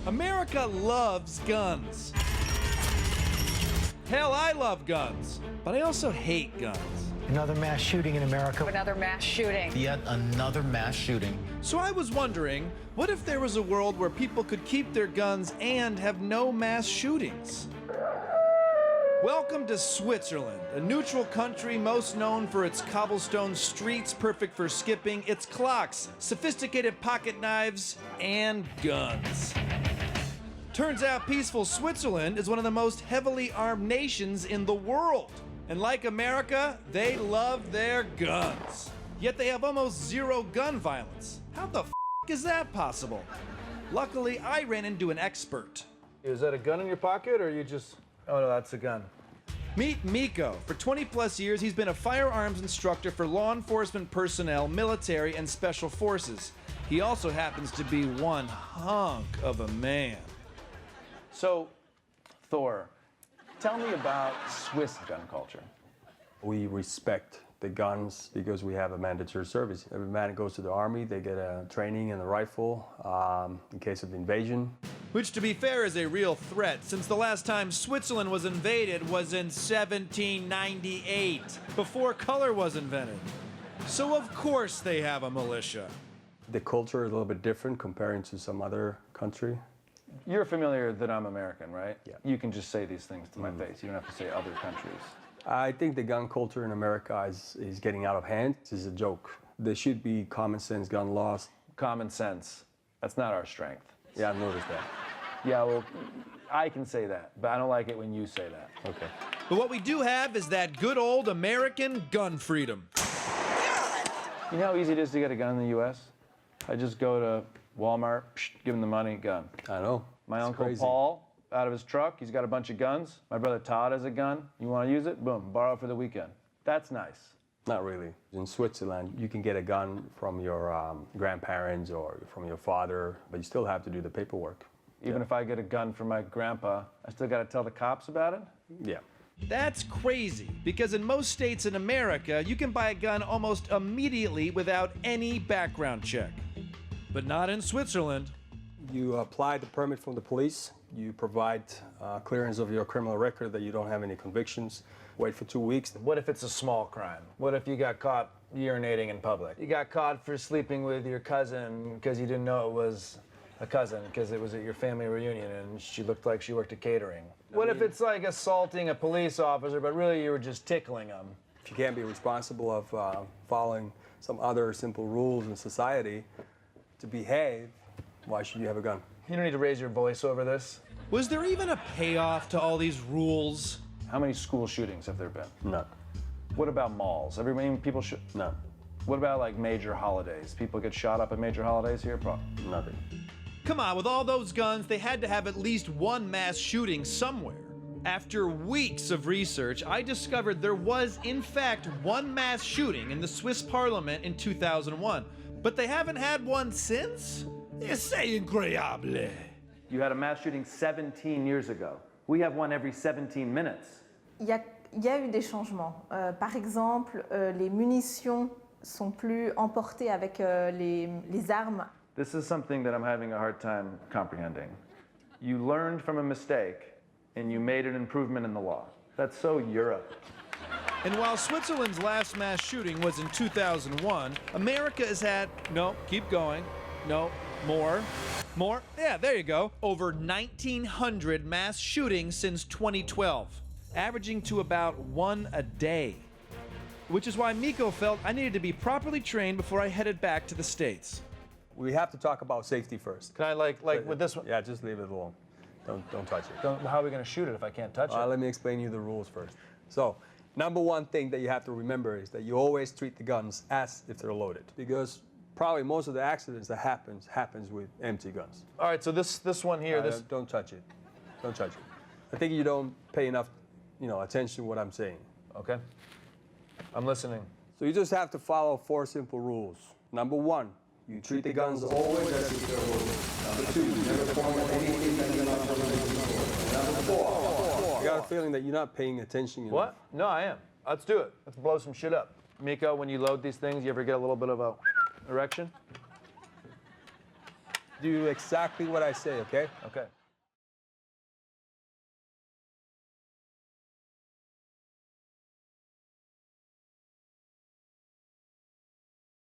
America loves guns. Hell, I love guns, but I also hate guns. Another mass shooting in America. Another mass shooting. Yet another mass shooting. So I was wondering, what if there was a world where people could keep their guns and have no mass shootings? Welcome to Switzerland, a neutral country most known for its cobblestone streets perfect for skipping, its clocks, sophisticated pocket knives, and guns. Turns out peaceful Switzerland is one of the most heavily armed nations in the world. And like America, they love their guns. Yet they have almost zero gun violence. How the f*** is that possible? Luckily, I ran into an expert. Is that a gun in your pocket, or you just... Oh, no, that's a gun. Meet Miko. For 20 plus years, he's been a firearms instructor for law enforcement personnel, military, and special forces. He also happens to be one hunk of a man. So, Thor, tell me about Swiss gun culture. We respect the guns because we have a mandatory service. Every man that goes to the army, they get a training and a rifle in case of invasion. Which, to be fair, is a real threat, since the last time Switzerland was invaded was in 1798, before color was invented. So of course they have a militia. The culture is a little bit different comparing to some other country. You're familiar that I'm American, right? Yeah. You can just say these things to my face. You don't have to say other countries. I think the gun culture in America is getting out of hand. This is a joke. There should be common sense gun laws. Common sense. That's not our strength. Yeah, I've noticed that. Yeah, well, I can say that, but I don't like it when you say that. Okay. But what we do have is that good old American gun freedom. You know how easy it is to get a gun in the U.S.? I just go to Walmart, give them the money, gun. I know. My It's Uncle crazy. Paul, out of his truck, he's got a bunch of guns. My brother Todd has a gun. You want to use it? Boom, borrow it for the weekend. That's nice. Not really. In Switzerland, you can get a gun from your grandparents or from your father, but you still have to do the paperwork. Even if I get a gun from my grandpa, I still got to tell the cops about it? Yeah. That's crazy, because in most states in America, you can buy a gun almost immediately without any background check. But not in Switzerland. You apply the permit from the police. You provide clearance of your criminal record that you don't have any convictions. Wait for 2 weeks. What if it's a small crime? What if you got caught urinating in public? You got caught for sleeping with your cousin because you didn't know it was a cousin because it was at your family reunion and she looked like she worked at catering. What if it's like assaulting a police officer, but really you were just tickling them? If you can't be responsible of following some other simple rules in society to behave, why should you have a gun? You don't need to raise your voice over this. Was there even a payoff to all these rules? How many school shootings have there been? None. What about malls? People shoot. None. What about like major holidays? People get shot up at major holidays here? Nothing. Come on, with all those guns, they had to have at least one mass shooting somewhere. After weeks of research, I discovered there was, in fact, one mass shooting in the Swiss parliament in 2001. But they haven't had one since? C'est incroyable. You had a mass shooting 17 years ago. We have one every 17 minutes. Il y a eu des changements. Par exemple, les munitions sont plus emportées avec les armes. This is something that I'm having a hard time comprehending. You learned from a mistake and you made an improvement in the law. That's so Europe. And while Switzerland's last mass shooting was in 2001, America has had, no, keep going, no, more, yeah, there you go, over 1,900 mass shootings since 2012, averaging to about one a day. Which is why Miko felt I needed to be properly trained before I headed back to the States. We have to talk about safety first. Can I like with this one? Yeah, just leave it alone. Don't touch it. How are we going to shoot it if I can't touch it? Let me explain you the rules first. So, number one thing that you have to remember is that you always treat the guns as if they're loaded, because probably most of the accidents that happens with empty guns. All right, so this one here, Don't touch it. Don't touch it. I think you don't pay enough, attention to what I'm saying. Okay. I'm listening. So you just have to follow 4 simple rules. Number 1, you treat the guns always as if they're loaded. Number 2, you never point at anything that you're not permitted to point. Number 4, I got a feeling that you're not paying attention enough. What? No, I am. Let's do it. Let's blow some shit up. Miko, when you load these things, you ever get a little bit of a erection? do exactly what I say, okay? Okay.